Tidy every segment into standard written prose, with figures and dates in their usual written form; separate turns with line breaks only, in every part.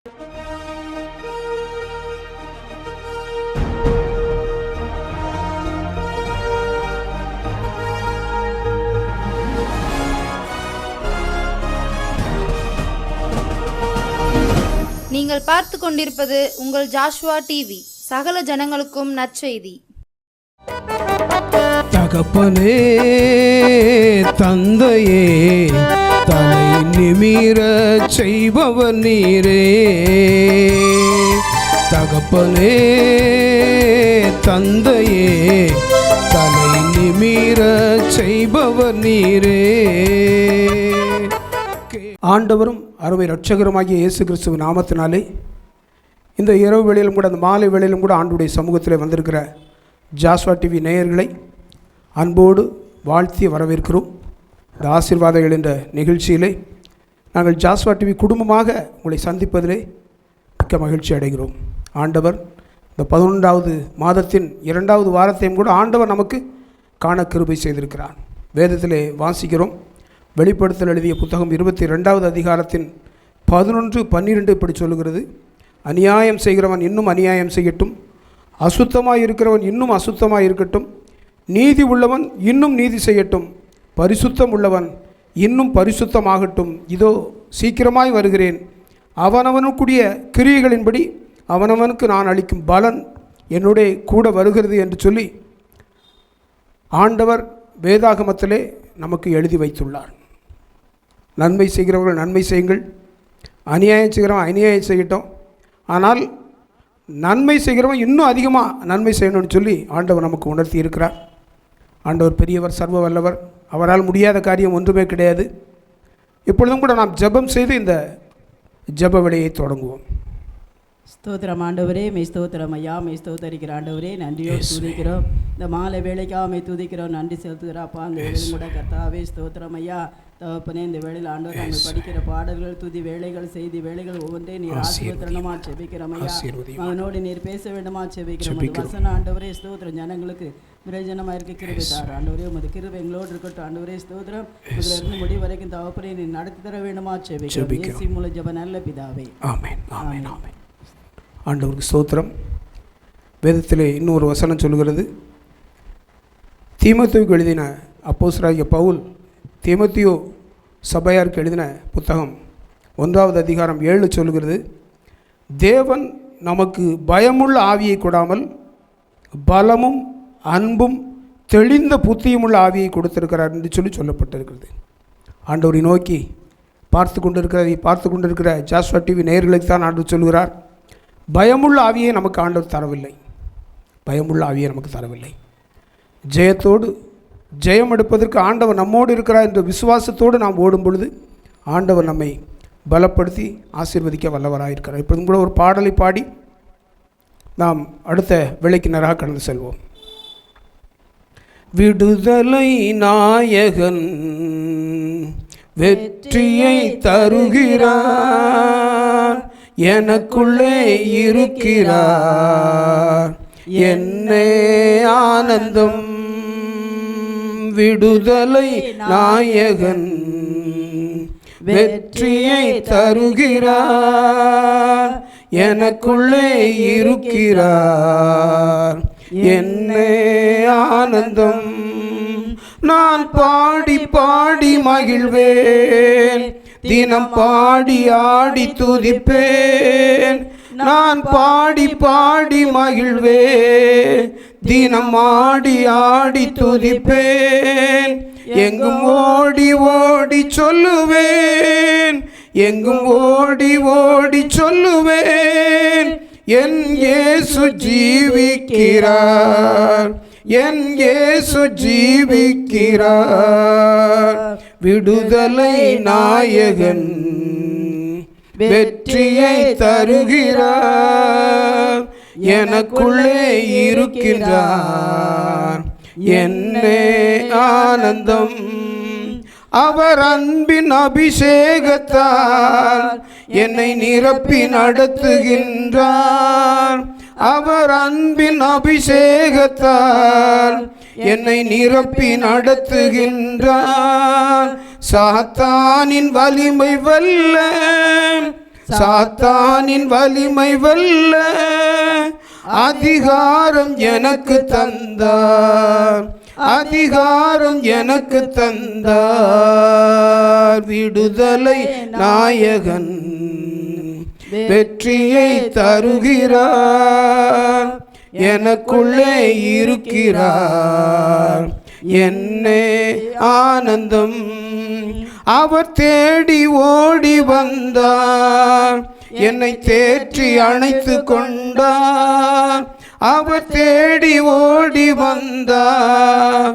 நீங்கள் பார்த்து கொண்டிருப்பது உங்கள் ஜாஷ்வா டிவி. சகல ஜனங்களுக்கும் நற்செய்தி.
தகப்பனே, தந்தையே, தலை நிமிர செய்பவர் நீரே. தகப்பனே, தந்தையே, தலை நிமிர செய்பவர் நீரே. ஆண்டவரும் அருமை இரட்சகருமாகிய இயேசு கிறிஸ்துவ நாமத்தினாலே இந்த இரவு வேளையிலும் கூட, அந்த மாலை வேளையிலும் கூட ஆண்டுடைய சமூகத்தில் வந்திருக்கிற ஜாஸ்வா டிவி நேயர்களை அன்போடு வாழ்த்தி வரவேற்கிறோம். இந்த ஆசீர்வாதங்கள் என்ற நிகழ்ச்சியிலே நாங்கள் ஜாஸ்வா டிவி குடும்பமாக உங்களை சந்திப்பதிலே மிக்க மகிழ்ச்சி அடைகிறோம். ஆண்டவர் இந்த 11வது மாதத்தின் 2வது வாரத்தையும் கூட ஆண்டவர் நமக்கு காண கிருபை செய்திருக்கிறார். வேதத்திலே வாசிக்கிறோம். வெளிப்படுத்தல் எழுதிய புத்தகம் 22வது அதிகாரத்தின் 11-12 இப்படி சொல்லுகிறது: அநியாயம் செய்கிறவன் இன்னும் அநியாயம் செய்யட்டும், அசுத்தமாக இருக்கிறவன் இன்னும் அசுத்தமாக இருக்கட்டும், நீதி உள்ளவன் இன்னும் நீதி செய்யட்டும், பரிசுத்தம் உள்ளவன் இன்னும் பரிசுத்தமாகட்டும். இதோ சீக்கிரமாய் வருகிறேன், அவனவனுக்குரிய கிரியைகளின்படி அவனவனுக்கு நான் அளிக்கும் பலன் என்னுடைய கூட வருகிறது என்று சொல்லி ஆண்டவர் வேதாகமத்திலே நமக்கு எழுதி வைத்துள்ளார். நன்மை செய்கிறவர்கள் நன்மை செய்யுங்கள், அநியாயம் செய்கிறவன் அநியாயம் செய்யட்டும், ஆனால் நன்மை செய்கிறவன் இன்னும் அதிகமாக நன்மை செய்யணும்னு சொல்லி ஆண்டவர் நமக்கு உணர்த்தி இருக்கிறார். ஆண்டவர் பெரியவர், சர்வ வல்லவர், அவரால் முடியாத காரியம் ஒன்றுமே கிடையாது. இப்பொழுதும் கூட நாம் ஜெபம் செய்து இந்த ஜெப வேளையை தொடங்குவோம்.
ஸ்தோத்திரம் ஆண்டவரே, மெய் ஸ்தோத்திரம் ஐயா, மெய் ஸ்தோத்தரிக்கிற ஆண்டவரே, நன்றியோடு துதிக்கிறோம். இந்த மாலை வேலைக்காக மெய் துதிக்கிறோம், நன்றி செலுத்துகிறாப்பா. அந்த வேலையும் கூட கர்த்தாவே ஸ்தோத்திரம் ஐயா. தகப்பனே, இந்த வேளையில் ஆண்டவர் நாங்கள் படிக்கிற பாடல்கள், துதி வேலைகள், செய்தி வேலைகள் ஒவ்வொன்றே நீர் ஆசீர்வதிக்கணுமா செபிக்கிறோம் ஐயா. அவனோடு நீர் பேச வேண்டுமா செபிக்கிறோம். வசன ஆண்டவரே ஸ்தோத்திரம் ஜனங்களுக்கு பிரயோஜனமாக இருக்க கிருபை தார் ஆண்டவரே. உமது கிருபை எங்களோடு இருக்கட்டும் ஆண்டவரே ஸ்தோத்திரம். இதிலிருந்து முடிவு வரைக்கும் தகப்பனே நீர் நடத்தி தர வேண்டுமா செபிக்கிறோம். இயேசு மூலம் ஜெப நல்ல பிதாவே, ஆமென், ஆமென், ஆமென்.
ஆண்டவருக்கு ஸ்தோத்திரம். வேதத்திலே இன்னொரு வசனம் சொல்கிறது. தீமோத்தேயுவுக்கு எழுதின அப்போஸ்தலனாகிய பவுல் தீமோத்தேயு சபையாருக்கு எழுதின புத்தகம் 1வது அதிகாரம் 7 சொல்கிறது: தேவன் நமக்கு பயமுள்ள ஆவியை கொடாமல் பலமும் அன்பும் தெளிந்த புத்தியும் உள்ள ஆவியை கொடுத்திருக்கிறார் என்று சொல்லி சொல்லப்பட்டிருக்கிறது. ஆண்டவரை நோக்கி பார்த்து கொண்டிருக்கிற ஜாஸ்வா டிவி நேயர்களுக்கு தான் ஆண்டவர் சொல்கிறார், பயமுள்ள ஆவியை நமக்கு ஆண்டவர் தரவில்லை. பயமுள்ள ஆவியை நமக்கு தரவில்லை. ஜெயத்தோடு ஜெயம் எடுப்பதற்கு ஆண்டவர் நம்மோடு இருக்கிறார் என்ற விசுவாசத்தோடு நாம் ஓடும் பொழுது ஆண்டவர் நம்மை பலப்படுத்தி ஆசீர்வதிக்க வல்லவராயிருக்கிறார். இப்பொழுதும் கூட ஒரு பாடலை பாடி நாம் அடுத்த வேளைக்கு நேராக கடந்து செல்வோம். விடுதலை நாயகன் வெற்றியை தருகிறார், எனக்குள்ளே இருக்கிறார், என்னே ஆனந்தம். விடுதலை நாயகன் வெற்றியை தருகிறார், எனக்குள்ளே இருக்கிறார், என்னே ஆனந்தம். நான் பாடி பாடி மகிழ்வேன், தினம் பாடி ஆடி துதிப்பேன். நான் பாடி பாடி மகிழ்வேன், தினம் ஆடி ஆடி துதிப்பேன். எங்கும் ஓடி ஓடி சொல்லுவேன், எங்கும் ஓடி ஓடி சொல்லுவேன், என் இயேசு ஜீவிக்கிறார், என் இயேசு ஜீவிக்கிறார். விடுதலை நாயகன் வெற்றியை தருகிறார், எனக்குள்ளே இருக்கின்றார், என்னே ஆனந்தம். அவர் அன்பின் அபிஷேகத்தால் என்னை நிரப்பி நடத்துகின்றார். அவர் அன்பின் அபிஷேகத்தால் என்னை நிரப்பி நடத்துகின்றார். சாத்தானின் வலிமை வெல்ல சாத்தானின் வலிமை வெல்ல அதிகாரம் எனக்கு தந்தார், அதிகாரம் எனக்கு தந்தார். விடுதலை நாயகன் வெற்றியை தருகிறார், எனக்குள்ளே இருக்கிறார். என்னே ஆனந்தம், அவர் தேடி ஓடி வந்தார், என்னை தேற்றி அணைத்து கொண்டார். அவர் தேடி ஓடி வந்தார்,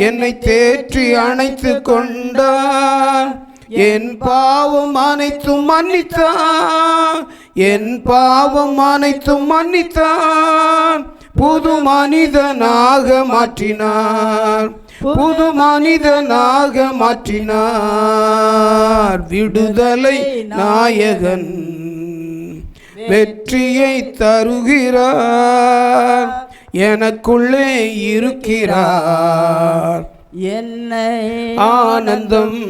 என்னை தேற்றி அணைத்து கொண்டார். என் பாவம் அனைத்தும் மன்னித்தார், என் பாவம் அனைத்தும் மன்னித்தார். புது மனிதனாக மாற்றினார், புது மனிதனாக மாற்றினார். விடுதலை நாயகன் வெற்றியை தருகிறார், எனக்குள்ளே இருக்கிறார்.
என்னை
ஆனந்தம்,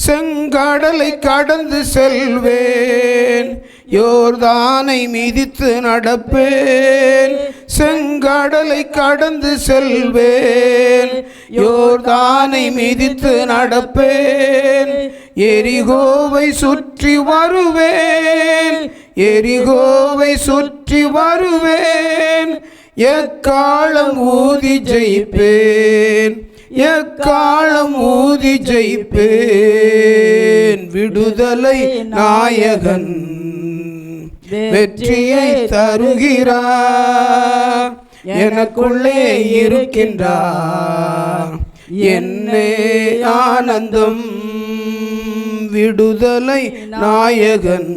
செங்கடலை கடந்து செல்வேன், யோர்தானை மிதித்து நடப்பேன். செங்கடலை கடந்து செல்வேன், யோர்தானை மிதித்து நடப்பேன். எரிகோவை சுற்றி வருவேன், எரிகோவை சுற்றி வருவேன். எக்காலம் ஊதி ஜெயிப்பேன், எக்காலம் ஊதி ஜெயிப்பேன். விடுதலை நாயகன் வெற்றியை தருகிறார், எனக்குள்ளே இருக்கின்றார். என்னே ஆனந்தம், விடுதலை நாயகன்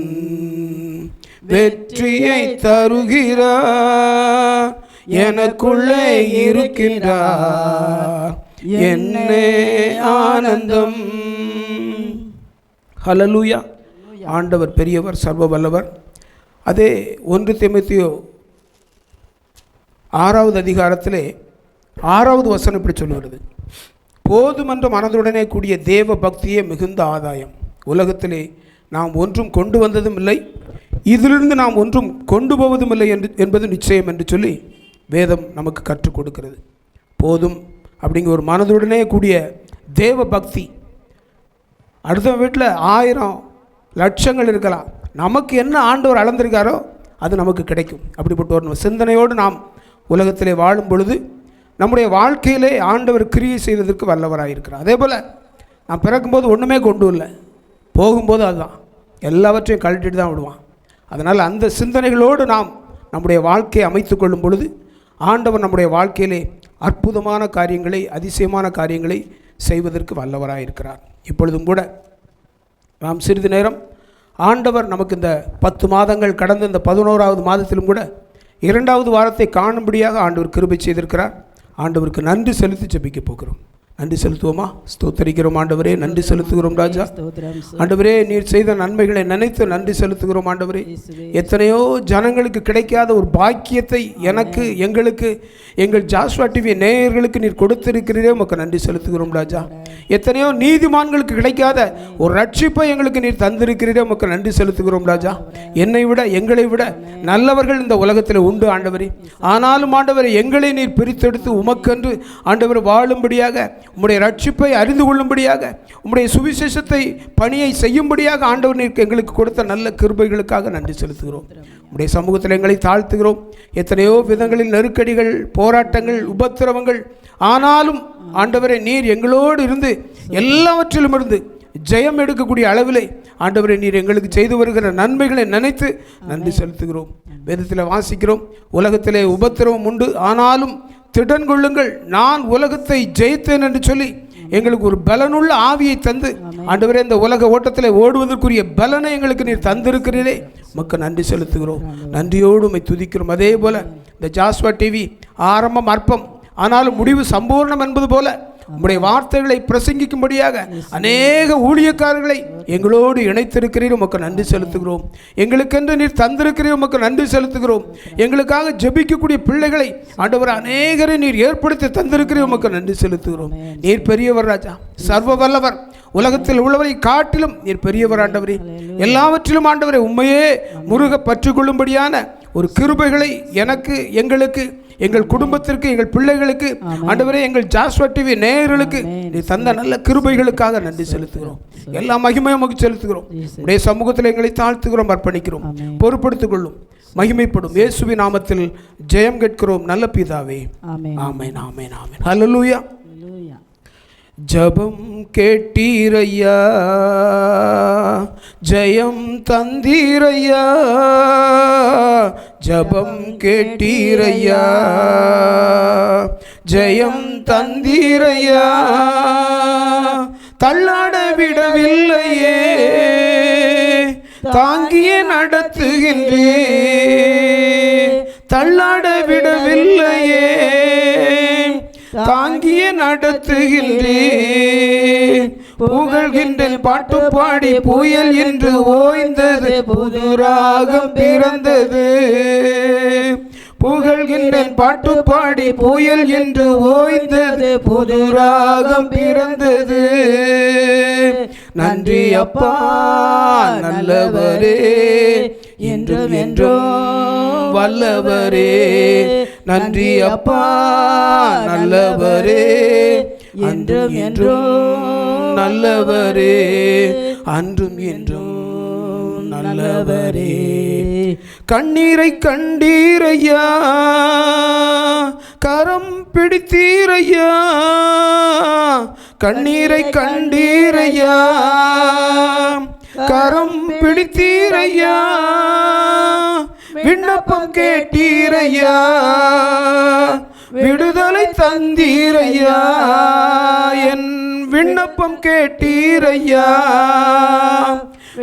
வெற்றியை தருகிறார், எனக்குள்ளே இருக்கின்றார். என்னே ஆனந்தம். ஹல்லேலூயா. ஆண்டவர் பெரியவர், சர்வ வல்லவர். அதே 1 தீமோத்தேயு 6வது அதிகாரத்திலே 6வது வசனம் இப்படி சொல்லுகிறது, போதுமென்ற மனதுடனே கூடிய தேவ பக்தியே மிகுந்த ஆதாயம். உலகத்திலே நாம் ஒன்றும் கொண்டு வந்ததும் இல்லை, இதிலிருந்து நாம் ஒன்றும் கொண்டு போவதும் இல்லை என்பது நிச்சயம் என்று சொல்லி வேதம் நமக்கு கற்றுக் கொடுக்கிறது. போதும் அப்படிங்கிற ஒரு மனதுடனே கூடிய தேவ பக்தி. அடுத்த வீட்டில் 1000 லட்சங்கள் இருக்கலாம், நமக்கு என்ன ஆண்டவர் அளந்திருக்காரோ அது நமக்கு கிடைக்கும். அப்படிப்பட்ட ஒரு சிந்தனையோடு நாம் உலகத்திலே வாழும் பொழுது நம்முடைய வாழ்க்கையிலே ஆண்டவர் கிரியை செய்வதற்கு வல்லவராயிருக்கிறார். அதே போல் நான் பிறக்கும்போது ஒன்றுமே கொண்டு இல்லை, போகும்போது அதுதான் எல்லாவற்றையும் கழட்டிட்டு தான் விடுவான். அதனால் அந்த சிந்தனைகளோடு நாம் நம்முடைய வாழ்க்கையை அமைத்து கொள்ளும் பொழுது ஆண்டவர் நம்முடைய வாழ்க்கையிலே அற்புதமான காரியங்களை, அதிசயமான காரியங்களை செய்வதற்கு வல்லவராயிருக்கிறார். இப்பொழுதும் கூட நாம் சிறிது நேரம் ஆண்டவர் நமக்கு இந்த 10 மாதங்கள் கடந்த இந்த 11வது மாதத்திலும் கூட 2வது வாரத்தை காணும்படியாக ஆண்டவர் கிருபை செய்திருக்கிறார். ஆண்டவருக்கு நன்றி செலுத்தி ஜெபிக்க போகிறோம். நன்றி செலுத்துவோமா? ஸ்தோத்தரிக்கிறோம் ஆண்டவரே, நன்றி செலுத்துகிறோம் ராஜா. ஆண்டவரே, நீர் செய்த நன்மைகளை நினைத்து நன்றி செலுத்துகிறோம் ஆண்டவரே. எத்தனையோ ஜனங்களுக்கு கிடைக்காத ஒரு பாக்கியத்தை எனக்கு, எங்களுக்கு, எங்கள் ஜாஸ்வா டிவி நேயர்களுக்கு நீர் கொடுத்திருக்கிறீரே, உமக்கு நன்றி செலுத்துகிறோம் ராஜா. எத்தனையோ நீதிமான்களுக்கு கிடைக்காத ஒரு ரட்சிப்பை எங்களுக்கு நீர் தந்திருக்கிறீரே, உமக்கு நன்றி செலுத்துகிறோம் ராஜா. என்னை விட, எங்களை விட நல்லவர்கள் இந்த உலகத்தில் உண்டு ஆண்டவரே. ஆனாலும் ஆண்டவரே, எங்களை நீர் பிரித்தெடுத்து உமக்கென்று ஆண்டவர் வாழும்படியாக, உம்முடைய ரட்சிப்பை அறிந்து கொள்ளும்படியாக, உம்முடைய சுவிசேஷத்தை பணியை செய்யும்படியாக ஆண்டவர் நீர் எங்களுக்கு கொடுத்த நல்ல கிருபைகளுக்காக நன்றி செலுத்துகிறோம். உம்முடைய சமூகத்தில் எங்களை தாழ்த்துகிறோம். எத்தனையோ விதங்களில் நெருக்கடிகள், போராட்டங்கள், உபத்திரவங்கள், ஆனாலும் ஆண்டவரை நீர் எங்களோடு இருந்து எல்லாவற்றிலும் இருந்து ஜெயம் எடுக்கக்கூடிய அளவிலே ஆண்டவரை நீர் எங்களுக்கு செய்து வருகிற நன்மைகளை நினைத்து நன்றி செலுத்துகிறோம். வேதத்தில் வாசிக்கிறோம், உலகத்திலே உபத்திரவம் உண்டு, ஆனாலும் திடன் கொள்ளுங்கள், நான் உலகத்தை ஜெயித்தேன் என்று சொல்லி எங்களுக்கு ஒரு பலனுள்ள ஆவியை தந்து ஆண்டவரே, இந்த உலக ஓட்டத்தில் ஓடுவதற்குரிய பலனை எங்களுக்கு நீர் தந்திருக்கிறீரே, மக்கள் நன்றி செலுத்துகிறோம். நன்றியோடு உம்மை துதிக்கிறோம். அதே போல இந்த ஜாஸ்வா டிவி ஆரம்பம் அற்பம், ஆனாலும் முடிவு சம்பூர்ணம் என்பது போல உம்முடைய வார்த்தைகளை பிரசங்கிக்கும்படியாக அநேக ஊழியக்காரர்களை எங்களோடு இணைத்திருக்கிறீர், உமக்கு நன்றி செலுத்துகிறோம். எங்களுக்கென்று நீர் தந்திருக்கிறீர், உமக்கு நன்றி செலுத்துகிறோம். எங்களுக்காக ஜெபிக்கக்கூடிய பிள்ளைகளை ஆண்டவர் அநேகரை நீர் ஏற்படுத்தி தந்திருக்கிறீர், உமக்கு நன்றி செலுத்துகிறோம். நீர் பெரியவர் ராஜா, சர்வ வல்லவர். உலகத்தில் உள்ளவரை காட்டிலும் நீர் பெரியவர் ஆண்டவரே. எல்லாவற்றிலும் ஆண்டவரே உண்மையே முருக பற்றி கொள்ளும்படியான ஒரு கிருபைகளை எனக்கு, எங்களுக்கு, எங்கள் குடும்பத்திற்கு, எங்கள் பிள்ளைகளுக்கு ஆண்டவரே, எங்கள் ஜாஸ்வா டிவி நேயர்களுக்கு நீ தந்த நல்ல கிருபைகளுக்காக நன்றி செலுத்துகிறோம். எல்லா மகிமையும் உமக்கு செலுத்துகிறோம். உடைய சமூகத்தில் எங்களை தாழ்த்துகிறோம், அர்ப்பணிக்கிறோம். பொறுப்படுத்திக் கொள்ளும், மகிமைப்படும். இயேசுவின் நாமத்தில் ஜெயம் கேட்கிறோம் நல்ல பிதாவே. ஆமென், ஆமென், ஆமென். ஹல்லேலூயா. ஜபம் கேட்டீரையா, ஜெயம் தந்தீரையா. ஜபம் கேட்டீரையா, ஜெயம் தந்தீரையா. தள்ளாட விடவில்லையே, தாங்கிய நடத்துகின்றே. தள்ளாட விடவில்லையே, தாங்கிய நடத்துகின்றே. புகழ்கின்றேன் பாட்டு பாடி புயல் என்று ஓய்ந்தது, புது ராகம் பிறந்தது. புகழ்கின்றேன் பாட்டு பாடி புயல் என்று ஓய்ந்தது, புது ராகம் பிறந்தது. நன்றி அப்பா நல்லவரே, என்றும் என்றும் வல்லவரே. நன்றி அப்பா நல்லவரே, என்றும் என்றும் நல்லவரே. அன்றும் என்றும் நல்லவரே. கண்ணீரை கண்டீரையா, கரம் பிடித்தீரையா. கண்ணீரை கண்டீரையா, கரம் பிடித்தீரையா. விண்ணப்பம் கேட்டீரையா, விடுதலை தந்தீரையா. என் விண்ணப்பம் கேட்டீரையா,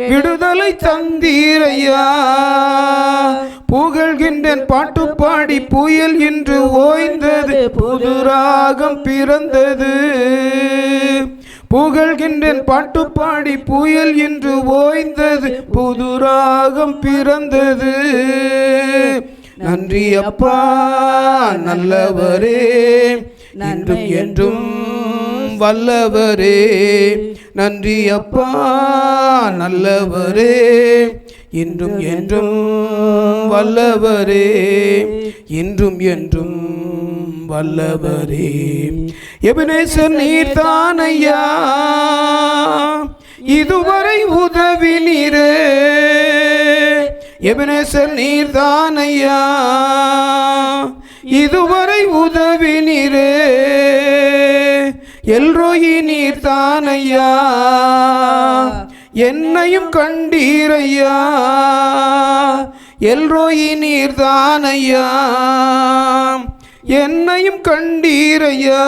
விடுதலை தந்தீரையா. புகழ்கின்றேன் பாட்டு பாடி புயல் என்று ஓய்ந்தது, புது ராகம் பிறந்தது. புகழ்கின்றேன் பாட்டு பாடி புயல் என்று ஓய்ந்தது, புது ராகம் பிறந்தது. நன்றி அப்பா நல்லவரே, என்றும் என்றும் வல்லவரே. நன்றி அப்பா நல்லவரே, இன்றும் என்றும் வல்லவரே. இன்றும் என்றும் வல்லவரே. எபனேசர் நீர்தானையா, இதுவரை உதவினீரே. எபனேசர் நீர்தானையா, இதுவரை உதவினீரே. எல்ரோயி நீர்தானையா, என்னையும் கண்டீரையா. எல்ரோயி நீர்தானையா, என்னையும் கண்டீரையா.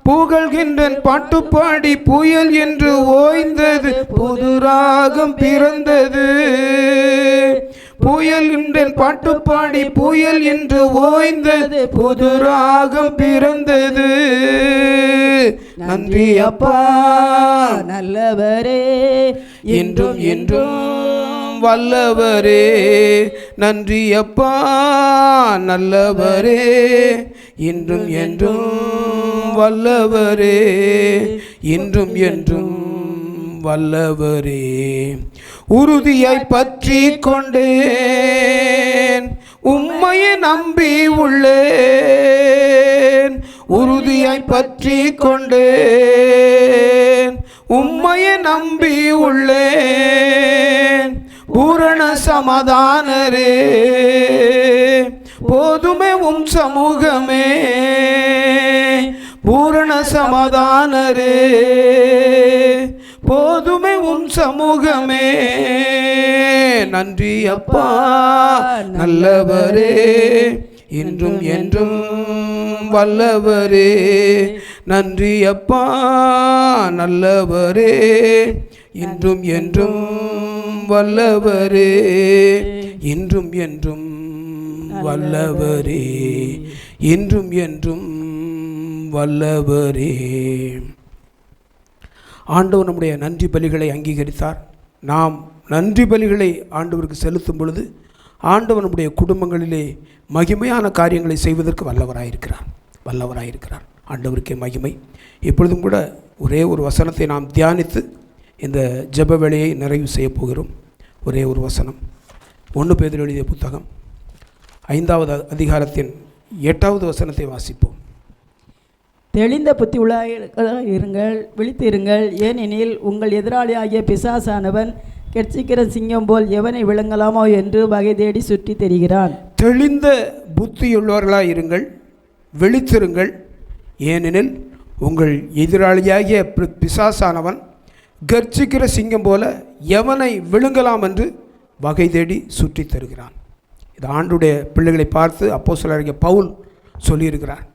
புகழ்கின்றேன் பாட்டு பாடி புயல் என்று ஓய்ந்தது, புது ராகம் பிறந்தது. புயல் என்றேன் பாட்டு பாடி புயல் என்று ஓய்ந்தது, புது ராகம் பிறந்தது. நன்றி அப்பா
நல்லவரே,
என்றும் என்றும் வல்லவரே. நன்றி அப்பா நல்லவரே, இன்றும் என்றும் வல்லவரே. இன்றும் என்றும் வல்லவரே. உறுதியாய் பற்றி கொண்டேன், உம்மையை நம்பி உள்ளேன். உறுதியாய் பற்றி கொண்டேன், உம்மையை நம்பி உள்ளேன். பூரண சமாதானரே, போதுமே உம் சமூகமே. பூரண சமாதானரே, போதுமே உம் சமூகமே. நன்றி அப்பா நல்லவரே, இன்றும் என்றும் வல்லவரே. நன்றி அப்பா நல்லவரே, இன்றும் என்றும் வல்லவரே. இன்றும் என்றும் வல்லவரே. இன்றும் என்றும் வல்லவரே. ஆண்டவர் நம்முடைய நன்றி பலிகளை அங்கீகரித்தார். நாம் நன்றி பலிகளை ஆண்டவருக்கு செலுத்தும் பொழுது ஆண்டவர் நம்முடைய குடும்பங்களிலே மகிமையான காரியங்களை செய்வதற்கு வல்லவராயிருக்கிறார். ஆண்டவருக்கே மகிமை. இப்பொழுதும் கூட ஒரே ஒரு வசனத்தை நாம் தியானித்து இந்த ஜெப வேளையை நிறைவு செய்ய போகிறோம். ஒரே ஒரு வசனம், 1 பேதுரு எழுதிய புத்தகம் 5வது அதிகாரத்தின் 8வது வசனத்தை வாசிப்போம்.
தெளிந்த புத்தி உள்ள இருங்கள், விழித்திருங்கள். ஏனெனில் உங்கள் எதிராளியாகிய பிசாசானவன் கெர்ச்சிக்கிற சிங்கம் போல் எவனை விழுங்கலாமோ என்று வகை தேடி சுற்றி தெரிகிறான்.
தெளிந்த புத்தியுள்ளவர்களாக இருங்கள், விழித்திருங்கள். ஏனெனில் உங்கள் எதிராளியாகிய பிசாசானவன் கர்ச்சிக்கிற சிங்கம் போல எவனை விழுங்கலாம் என்று வகை தேடி சுற்றி தருகிறான். இது ஆண்டுடைய பிள்ளைகளை பார்த்து அப்போஸ்தலனாகிய பவுல் சொல்லியிருக்கிறார்.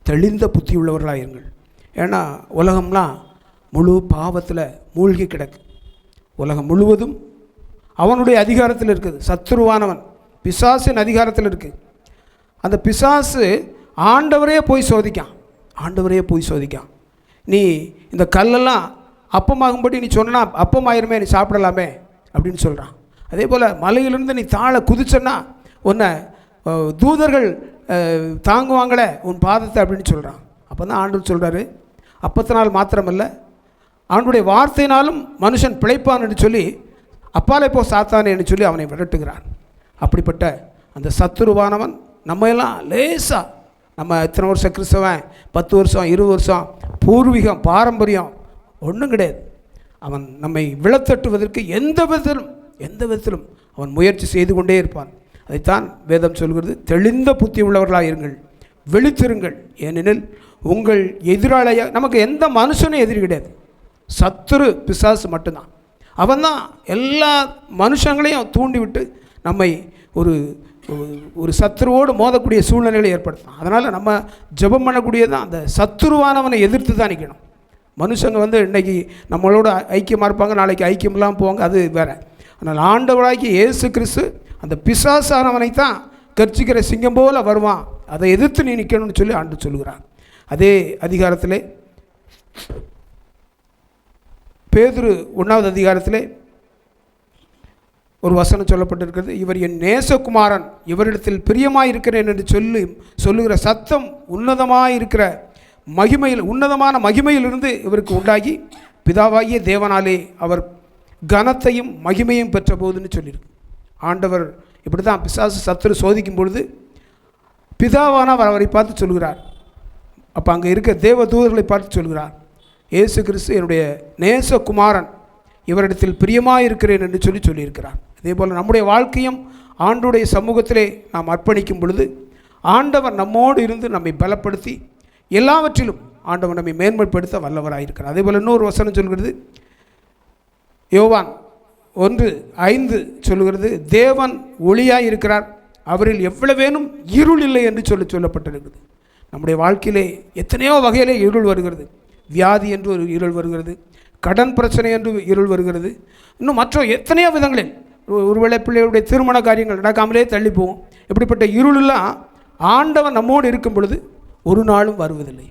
தெளிந்த புத்தி உள்ளவர்களாக இருங்கள். ஏன்னா உலகம்லாம் முழு பாவத்தில் மூழ்கி கிடக்கு. உலகம் முழுவதும் அவனுடைய அதிகாரத்தில் இருக்குது. சத்துருவானவன் பிசாசின் அதிகாரத்தில் இருக்குது. அந்த பிசாசு ஆண்டவரே போய் சோதிக்கான். ஆண்டவரே போய் சோதிக்கான். நீ இந்த கல்லெல்லாம் அப்பமாகும்படி நீ சொன்னா அப்பமாயிருமே, நீ சாப்பிடலாமே அப்படின்னு சொல்கிறான். அதே போல் மலையிலிருந்து நீ தாழ குதிச்சன்னா உன்னை தூதர்கள் தாங்குவாங்களே உன் பாதத்தை அப்படின்னு சொல்கிறான். அப்போ தான் ஆண்டவர் சொல்கிறாரு, அப்பத்தினால் மாத்திரமல்ல ஆண்டுடைய வார்த்தையினாலும் மனுஷன் பிழைப்பான் என்று சொல்லி அப்பாலே போ சாத்தானே என்று சொல்லி அவனை விரட்டுகிறான். அப்படிப்பட்ட அந்த சத்துருவானவன் நம்மையெல்லாம் லேசாக, நம்ம இத்தனை வருஷம் கிறிஸ்தவன், 10 வருஷம் 20 வருஷம் பூர்வீகம் பாரம்பரியம் ஒன்றும் கிடையாது. அவன் நம்மை விழத்தட்டுவதற்கு எந்த விதத்திலும் அவன் முயற்சி செய்து கொண்டே இருப்பான். அதைத்தான் வேதம் சொல்கிறது, தெளிந்த புத்தி உள்ளவர்களாக இருங்கள், விழித்திருங்கள். ஏனெனில் உங்கள் எதிராளியாக, நமக்கு எந்த மனுஷனும் எதிரி கிடையாது, சத்துரு பிசாசு மட்டும்தான். அவன் தான் எல்லா மனுஷங்களையும் தூண்டிவிட்டு நம்மை ஒரு சத்துருவோடு மோதக்கூடிய சூழ்நிலைகளை ஏற்படுத்தான். அதனால் நம்ம ஜெபம் பண்ணக்கூடியதான் அந்த சத்துருவானவனை எதிர்த்து தான் நிற்கணும். மனுஷங்க இன்றைக்கி நம்மளோட ஐக்கியமாக இருப்பாங்க, நாளைக்கு ஐக்கியம் இல்லாமல் போவாங்க, அது வேறு. ஆனால் ஆண்டவராகிய இயேசு கிறிஸ்து அந்த பிசாசானவனை தான் கர்ச்சிக்கிற சிங்கம் போல வருவான், அதை எதிர்த்து நீ நிற்கணும்னு சொல்லி ஆண்டு சொல்கிறார். அதே அதிகாரத்திலே பேதுரு 1வது அதிகாரத்திலே ஒரு வசனம் சொல்லப்பட்டிருக்கிறது. இவர் என் நேசகுமாரன், இவரிடத்தில் பிரியமாயிருக்கிறேன் என்று சொல்லுகிற சத்தம் உன்னதமாயிருக்கிற மகிமையில், உன்னதமான மகிமையிலிருந்து இவருக்கு உண்டாகி பிதாவாகிய தேவனாலே அவர் கனத்தையும் மகிமையும் பெற்ற போதுன்னு சொல்லியிருக்கு. ஆண்டவர் இப்படி தான் பிசாசு சத்துரு சோதிக்கும் பொழுது பிதாவானவர் அவரை பார்த்து சொல்கிறார். அப்போ அங்கே இருக்க தேவ தூதர்களை பார்த்து சொல்கிறார், இயேசு கிறிஸ்து என்னுடைய நேசகுமாரன், இவரிடத்தில் பிரியமாயிருக்கிறேன் என்று சொல்லியிருக்கிறார். அதே போல் நம்முடைய வாழ்க்கையும் ஆண்டுடைய சமூகத்திலே நாம் அர்ப்பணிக்கும் பொழுது ஆண்டவர் நம்மோடு இருந்து நம்மை பலப்படுத்தி எல்லாவற்றிலும் ஆண்டவர் நம்மை மேன்மைப்படுத்த வல்லவராயிருக்கிறார். அதே போல் இன்னொரு வசனம் சொல்கிறது, யோவான் 1:5 சொல்கிறது, தேவன் ஒளியாய் இருக்கிறார், அவரில் எவ்வளவேனும் இருள் இல்லை என்று சொல்லப்பட்டிருக்கிறது. நம்முடைய வாழ்க்கையிலே எத்தனையோ வகையிலே இருள் வருகிறது. வியாதி என்று ஒரு இருள் வருகிறது, கடன் பிரச்சனை என்று இருள் வருகிறது, இன்னும் மற்ற எத்தனையோ விதங்களில். ஒருவேளை பிள்ளைகளுடைய திருமண காரியங்கள் நடக்காமலே தள்ளி போகும். இப்படிப்பட்ட இருளெல்லாம் ஆண்டவன் நம்மோடு இருக்கும் பொழுது ஒரு நாளும் வருவதில்லை.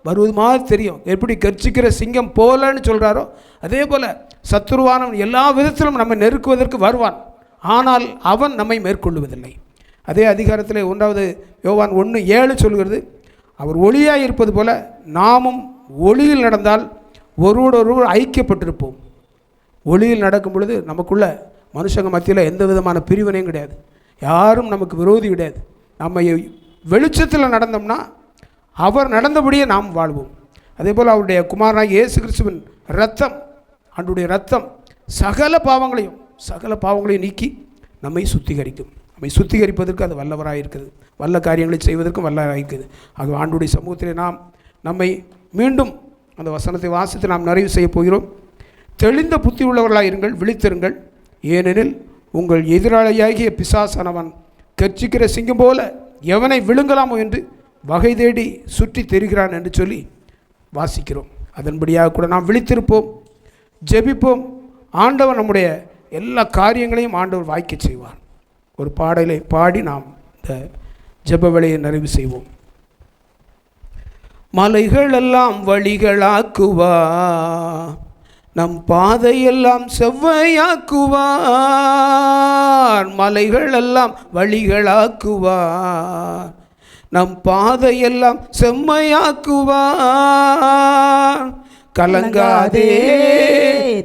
வருவது மாதிரி தெரியும். எப்படி கர்ச்சிக்கிற சிங்கம் போலன்னு சொல்கிறாரோ அதே போல் சத்துருவானவன் எல்லா விதத்திலும் நம்மை நெருக்குவதற்கு வருவான், ஆனால் அவன் நம்மை மேற்கொள்ளுவதில்லை. அதே அதிகாரத்தில் 1வது யோவான் 1:7 சொல்கிறது, அவர் ஒளியாக இருப்பது போல நாமும் ஒளியில் நடந்தால் ஒருவரோடு ஐக்கியப்பட்டிருப்போம். ஒளியில் நடக்கும் பொழுது நமக்குள்ள மனுஷங்க மத்தியில் எந்த விதமான பிரிவினையும் கிடையாது, யாரும் நமக்கு விரோதி கிடையாது. நம்ம வெளிச்சத்தில் நடந்தோம்னா அவர் நடந்தபடியே நாம் வாழ்வோம். அதே போல் அவருடைய குமாரனாகிய இயேசு கிறிஸ்துவின் இரத்தம், ஆண்டுடைய இரத்தம் சகல பாவங்களையும் நீக்கி நம்மை சுத்திகரிக்கும். நம்மை சுத்திகரிப்பதற்கு அது வல்லவராக இருக்குது, வல்ல காரியங்களை செய்வதற்கும் வல்லவராக இருக்குது. ஆக ஆண்டுடைய சமூகத்திலே நம்மை மீண்டும் அந்த வசனத்தை வாசித்து நாம் நிறைவு செய்ய போகிறோம். தெளிந்த புத்தி உள்ளவர்களாக இருங்கள், விழித்திருங்கள். ஏனெனில் உங்கள் எதிராளியாகிய பிசாசானவன் கர்ச்சிக்கிற சிங்கம் போல எவனை விழுங்கலாமோ என்று வகை தேடி சுற்றி தெரிகிறான் என்று சொல்லி வாசிக்கிறோம். அதன்படியாக கூட நாம் விழித்திருப்போம், ஜெபிப்போம். ஆண்டவர் நம்முடைய எல்லா காரியங்களையும் ஆண்டவர் வாய்க்க செய்வார். ஒரு பாடலை பாடி நாம் இந்த ஜெப வேளையை நிறைவு செய்வோம். மலைகளெல்லாம் வழிகளாக்குவார், நம் பாதையெல்லாம் செவ்வையாக்குவார். மலைகளெல்லாம் வழிகளாக்குவார், நம் பாதையெல்லாம் செம்மையாக்குவார். கலங்காதே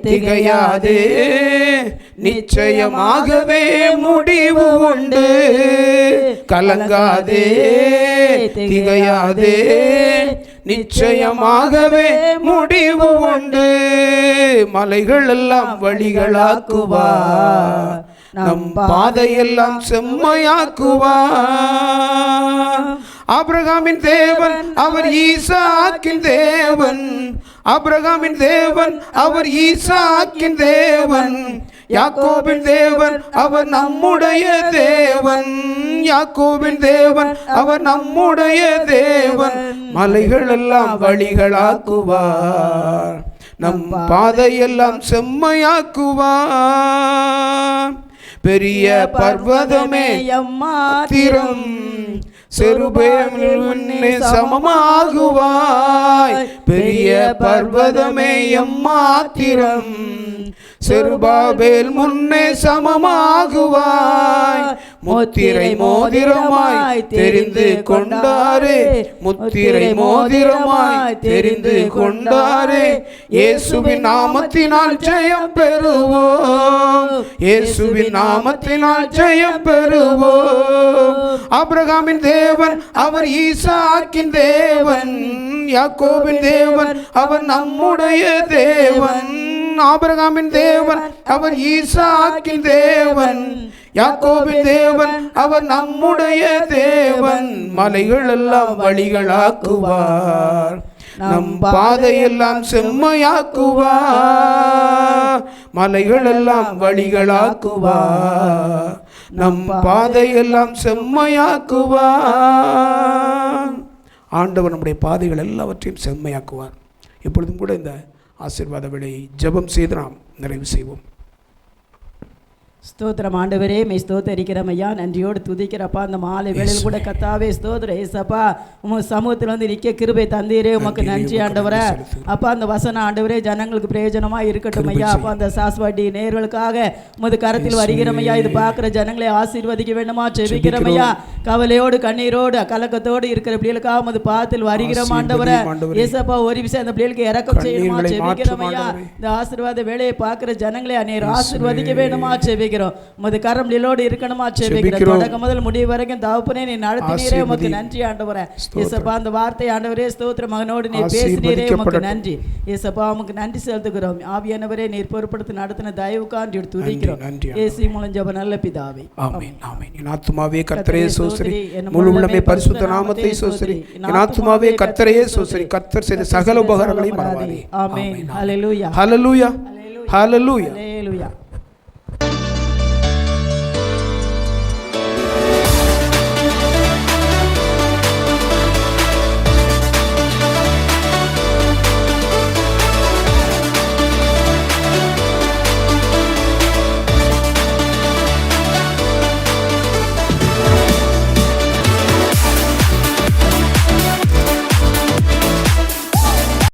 திகையாதே, நிச்சயமாகவே முடிவு உண்டு. கலங்காதே திகையாதே, நிச்சயமாகவே முடிவு உண்டு. மலைகள் எல்லாம் வழிகளாக்குவார், நம் பாதையெல்லாம் செம்மையாக்குவார். ஆபிரகாமின் தேவன் அவர் ஈசாக்கின் தேவன், ஆபிரகாமின் தேவன் அவர் ஈசாக்கின் தேவன். யாக்கோபின் தேவன் அவர் நம்முடைய தேவன், யாக்கோபின் தேவன் அவர் நம்முடைய தேவன். மலைகள் எல்லாம் வழிகளாக்குவார், நம் பாதையெல்லாம் செம்மையாக்குவார். பெரிய பர்வதமே எம்மாத்திரம், செருபேலின் சமமாகுவாய். பெரிய பர்வதமே எம்மாத்திரம், செருபாபேல் முன்னே சமமாகுவாய். முத்திரை மோதிரமாய் தெரிந்து கொண்டாரே, முத்திரை மோதிரமாய் தெரிந்து கொண்டாரே. இயேசுவின் நாமத்தினால் ஜெயம் பெறுவோம், இயேசுவின் நாமத்தினால் ஜெயம் பெறுவோம். ஆபிரகாமின் தேவன் அவர் ஈசாக்கின் தேவன், யாக்கோபின் தேவன் அவர் நம்முடைய தேவன். ஆபிரகாமின் தேவன் அவர் ஈசாக்கின் தேவன், யாக்கோபின் தேவன் அவர் நம்முடைய தேவன். மலைகள் எல்லாம் வழிகளாக்குவார், நம் பாதையெல்லாம் செம்மையாக்குவார். மலைகள் எல்லாம் வழிகளாக்குவார், நம் பாதையெல்லாம் செம்மையாக்குவார். ஆண்டவர் நம்முடைய பாதைகள் எல்லாவற்றையும் செம்மையாக்குவார். இப்பொழுதும் கூட இந்த ஆசீர்வாத வேளையை ஜெபம் செய்து நாம் நிறைவு செய்வோம்.
ஸ்தோத்திரம் ஆண்டவரே, மெய் ஸ்தோத்தரிக்கிறோம் ஐயா, நன்றியோடு துதிக்கிறப்பா. அந்த மாலை வேளையில் கூட கத்தாவே ஸ்தோத்திரம் ஏசப்பா, உங்கள் சமூகத்தில் வந்து நிற்க கிருபை தந்தீரே, உமக்கு நன்றி ஆண்டவரே. அப்பா அந்த வசனம் ஆண்டவரே ஜனங்களுக்கு பிரயோஜனமாக இருக்கட்டும் ஐயா. அப்பா அந்த சாஸ்வாட்டி நேயர்களுக்காக உமது கரத்தில் வருகிறோம் ஐயா. இது பார்க்குற ஜனங்களை ஆசீர்வதிக்க வேண்டுமா ஜெபிக்கிறோம் ஐயா. கவலையோடு கண்ணீரோடு கலக்கத்தோடு இருக்கிற பிள்ளைகளுக்காக உமது பாதத்தில் வருகிறோம் ஆண்டவரே. ஏசப்பா ஒரு விஷயம் அந்த பிள்ளைகளுக்கு இறக்கம் செய்யணுமா ஜெபிக்கிறோம் ஐயா. இந்த ஆசீர்வாத வேலையை பார்க்குற ஜனங்களை அநேர் ஆசீர்வதிக்க வேண்டுமா ஜெபிக்கிறோம். உமது கரம்லோடு இருக்கணுமா ஜெபிக்கிறோம். தொடக்கம் முதல் முடிவு வரைக்கும் தகப்பனே நீ நடத்தினீரே, உமக்கு நன்றி ஆண்டவரே. ஏசப்பா அந்த வார்த்தை ஆண்டவரே ஸ்தோத்திர மகனோடு நீ பேசினீரே, உமக்கு நன்றி ஏசப்பா. உமக்கு நன்றி செலுத்துகிறோம். ஆவியானவரே நீர் பொறுப்படுத்தி நடத்தின தயவுக்காண்டி துதிக்கிறோம். இயேசு மூலம் ஜெப நல்ல பிதாவே, ஆமென் ஆமென்.
என் ஆத்துமாவே கர்த்தரையே ஸ்தோத்திரி, முழு உள்ளமே பரிசுத்த நாமத்தை ஸ்தோத்திரி. என் ஆத்துமாவே கர்த்தரையே ஸ்தோத்திரி, கர்த்தர் செய்த சகல உபகாரங்களையும் மறவாதே.
ஆமென். ஹல்லேலூயா
ஹல்லேலூயா ஹல்லேலூயா
ஹல்லேலூயா.